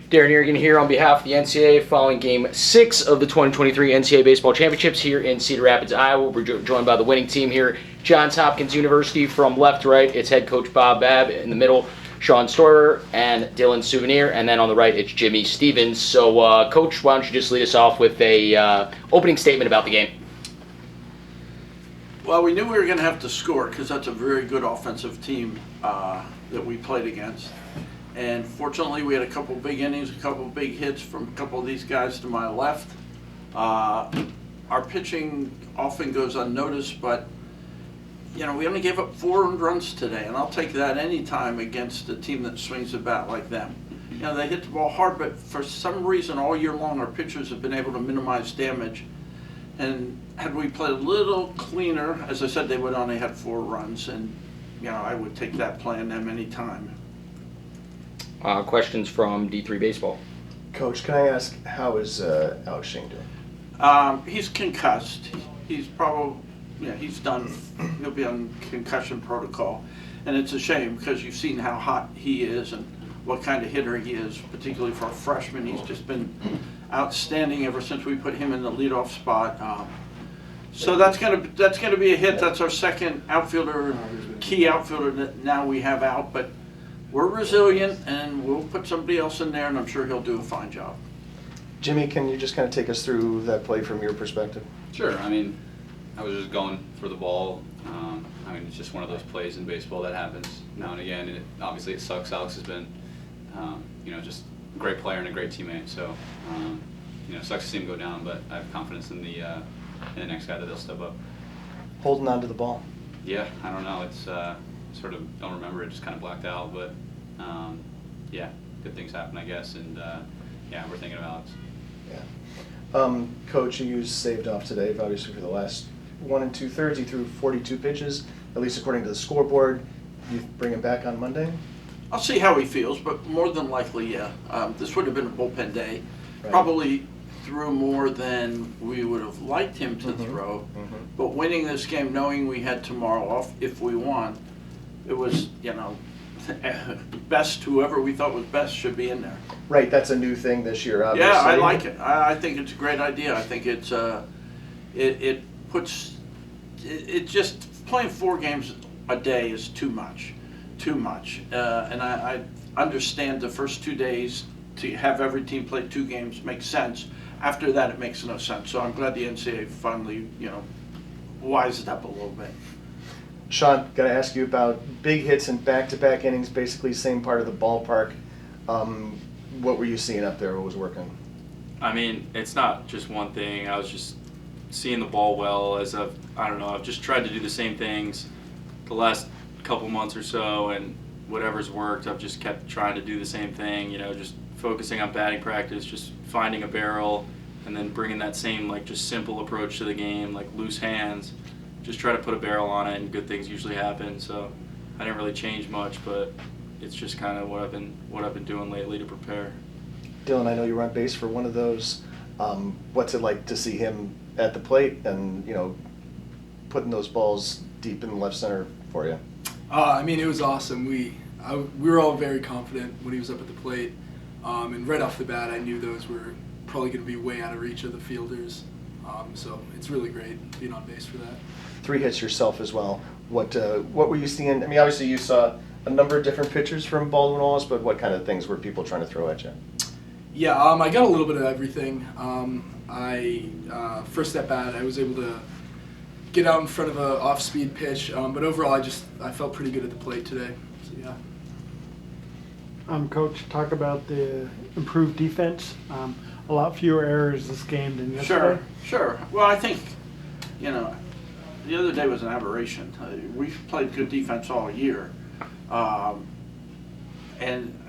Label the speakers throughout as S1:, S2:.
S1: Darren Egan here on behalf of the NCAA following Game 6 of the 2023 NCAA Baseball Championships here in Cedar Rapids, Iowa. We're joined by the winning team here, Johns Hopkins University. From left to right, it's head coach Bob Babb. In the middle, Sean Storer and Dylan Souvenir. And then on the right, it's Jimmy Stevens. So, Coach, why don't you just lead us off with a opening statement about the game?
S2: Well, we knew we were going to have to score because that's a very good offensive team that we played against. And fortunately, we had a couple big innings, a couple big hits from a couple of these guys to my left. Our pitching often goes unnoticed, but we only gave up 4 earned runs today, and I'll take that any time against a team that swings the bat like them. They hit the ball hard, but for some reason all year long our pitchers have been able to minimize damage. And had we played a little cleaner, as I said, they would only have 4 runs, and I would take that play on them any time.
S1: Questions from D3 Baseball.
S3: Coach, can I ask, how is Alex Shane doing?
S2: He's concussed. He's probably, he's done. He'll be on concussion protocol, and it's a shame because you've seen how hot he is and what kind of hitter he is, particularly for a freshman. He's just been outstanding ever since we put him in the leadoff spot. So that's gonna be a hit. That's our second outfielder, key outfielder that now we have out, but we're resilient, and we'll put somebody else in there, and I'm sure he'll do a fine job.
S3: Jimmy, can you just kind of take us through that play from your perspective?
S4: Sure. I was just going for the ball. It's just one of those plays in baseball that happens now and again. Obviously, it sucks. Alex has been, just a great player and a great teammate. So, it sucks to see him go down, but I have confidence in the next guy that they'll step up.
S3: Holding on to the ball.
S4: Yeah, I don't know. It's sort of don't remember it, just kind of blacked out. But good things happen, I guess. And we're thinking of Alex.
S3: Yeah. Coach, you saved off today, obviously for the last 1 2/3. He threw 42 pitches, at least according to the scoreboard. You bring him back on Monday?
S2: I'll see how he feels, but more than likely, yeah. This would have been a bullpen day.
S3: Right.
S2: Probably threw more than we would have liked him to throw.
S3: Mm-hmm.
S2: But winning this game, knowing we had tomorrow off if we won, it was, best, whoever we thought was best should be in there.
S3: Right, that's a new thing this year, obviously.
S2: Yeah, I like it. I think it's a great idea. I think it's it just playing 4 games a day is too much. And I understand the first 2 days to have every team play 2 games makes sense. After that, it makes no sense. So I'm glad the NCAA finally, wised up a little bit.
S3: Sean, got to ask you about big hits and back-to-back innings, basically same part of the ballpark. What were you seeing up there? What was working?
S5: It's not just one thing. I was just seeing the ball well as I've just tried to do the same things the last couple months or so, and whatever's worked, I've just kept trying to do the same thing, just focusing on batting practice, just finding a barrel, and then bringing that same, just simple approach to the game, like loose hands. Just try to put a barrel on it, and good things usually happen. So I didn't really change much, but it's just kind of what I've been doing lately to prepare.
S3: Dylan, I know you were on base for one of those. What's it like to see him at the plate and putting those balls deep in the left center for you?
S6: It was awesome. We were all very confident when he was up at the plate, and right off the bat, I knew those were probably going to be way out of reach of the fielders. So it's really great being on base for that.
S3: 3 hits yourself as well. What were you seeing? Obviously you saw a number of different pitchers from Baldwin Wallace, but what kind of things were people trying to throw at you?
S6: Yeah, I got a little bit of everything. First at bat, I was able to get out in front of an off-speed pitch, but overall I felt pretty good at the plate today. So yeah.
S7: Coach, talk about the improved defense. A lot fewer errors this game than yesterday.
S2: Sure. Well, I think, the other day was an aberration. We've played good defense all year. And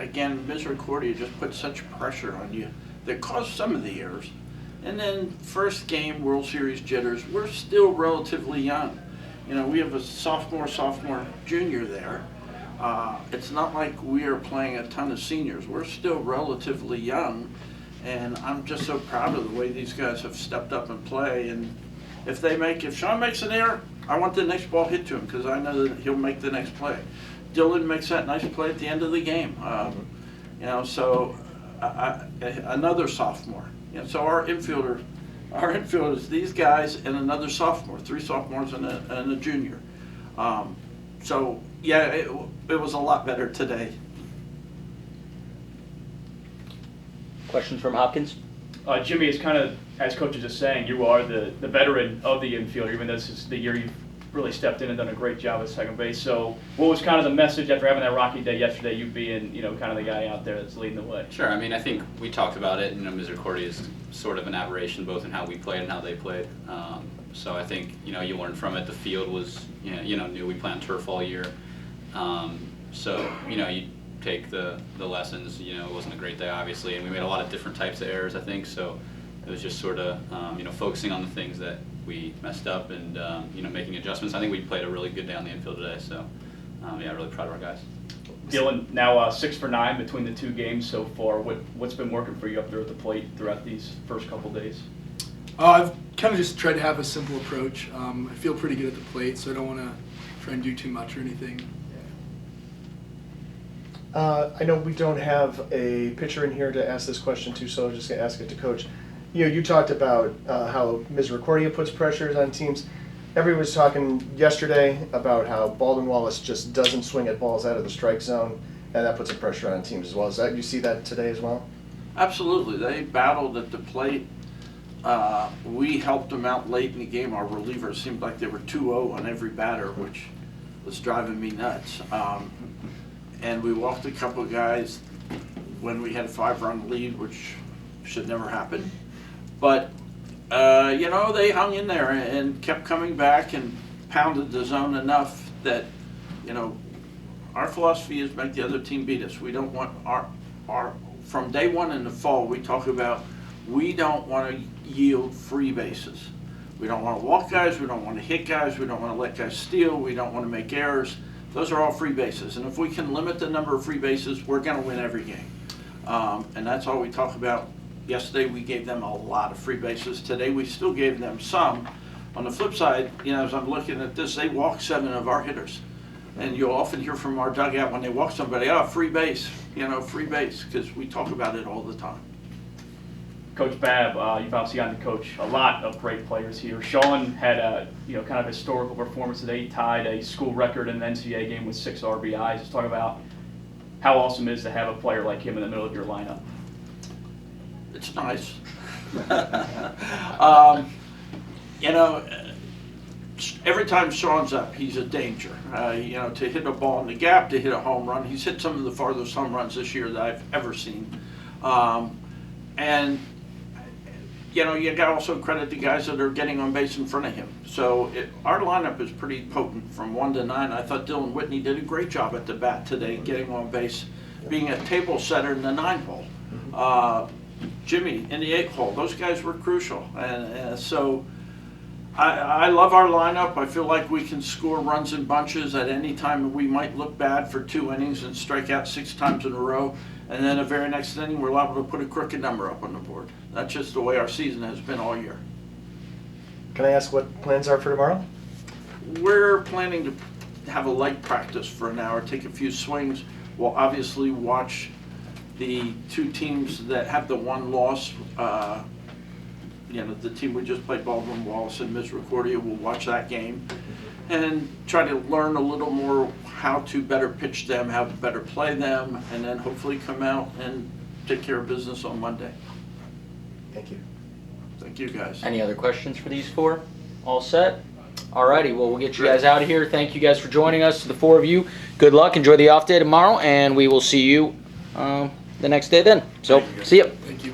S2: again, Misericordia just put such pressure on you that caused some of the errors. And then first game, World Series jitters, we're still relatively young. We have a sophomore, junior there. It's not like we are playing a ton of seniors. We're still relatively young. And I'm just so proud of the way these guys have stepped up and play. And if Sean makes an error, I want the next ball hit to him because I know that he'll make the next play. Dylan makes that nice play at the end of the game. So another sophomore. So our infielders, these guys and another sophomore, 3 sophomores and a junior. So yeah, it was a lot better today.
S1: Questions from Hopkins?
S8: Jimmy, it's kind of, as Coach is just saying, you are the veteran of the infielder, even though this is the year you've really stepped in and done a great job at second base. So what was kind of the message after having that rocky day yesterday, you being, kind of the guy out there that's leading the way?
S4: Sure. I mean, I think we talked about it. Misericordia is sort of an aberration both in how we played and how they played. So I think, you learn from it. The field was, new. We play on turf all year. So, you take the lessons. It wasn't a great day, obviously, and we made a lot of different types of errors, I think. So it was just sort of, focusing on the things that we messed up and, making adjustments. I think we played a really good day on the infield today. So, really proud of our guys.
S8: Dylan, now 6 for 9 between the 2 games so far. What's been working for you up there at the plate throughout these first couple days?
S6: I've kind of just tried to have a simple approach. I feel pretty good at the plate, so I don't want to try and do too much or anything.
S3: I know we don't have a pitcher in here to ask this question to, so I'm just going to ask it to Coach. You talked about how Misericordia puts pressures on teams. Everyone was talking yesterday about how Baldwin Wallace just doesn't swing at balls out of the strike zone, and that puts a pressure on teams as well. Is that, you see that today as well?
S2: Absolutely. They battled at the plate. We helped them out late in the game. Our relievers seemed like they were 2-0 on every batter, which was driving me nuts. And we walked a couple of guys when we had a 5-run lead, which should never happen. But, they hung in there and kept coming back and pounded the zone enough that, our philosophy is make the other team beat us. We don't want from day one in the fall, we talk about we don't want to yield free bases. We don't want to walk guys, we don't want to hit guys, we don't want to let guys steal, we don't want to make errors. Those are all free bases. And if we can limit the number of free bases, we're going to win every game. And that's all we talk about. Yesterday we gave them a lot of free bases. Today we still gave them some. On the flip side, as I'm looking at this, they walked 7 of our hitters. And you'll often hear from our dugout when they walk somebody, free base, free base, because we talk about it all the time.
S8: Coach Babb, you've obviously gotten to coach a lot of great players here. Sean had a kind of historical performance today. He tied a school record in an NCAA game with 6 RBIs. Just talk about how awesome it is to have a player like him in the middle of your lineup.
S2: It's nice. Every time Sean's up, he's a danger. To hit a ball in the gap, to hit a home run. He's hit some of the farthest home runs this year that I've ever seen. And you got to also credit the guys that are getting on base in front of him. So our lineup is pretty potent from 1 to 9. I thought Dylan Whitney did a great job at the bat today, getting on base, being a table setter in the 9 hole. Jimmy in the 8 hole. Those guys were crucial, and so I love our lineup. I feel like we can score runs in bunches at any time. We might look bad for 2 innings and strike out 6 times in a row, and then the very next inning we're liable to put a crooked number up on the board. That's just the way our season has been all year.
S3: Can I ask what plans are for tomorrow?
S2: We're planning to have a light practice for an hour, take a few swings. We'll obviously watch the 2 teams that have the 1 loss. The team we just played, Baldwin Wallace and Misericordia, will watch that game and try to learn a little more how to better pitch them, how to better play them, and then hopefully come out and take care of business on Monday.
S3: Thank you.
S2: Thank you, guys.
S1: Any other questions for these 4? All set? Alrighty, well, we'll get you guys out of here. Thank you guys for joining us, to the 4 of you. Good luck, enjoy the off day tomorrow, and we will see you the next day then. So, see ya.
S6: Thank you.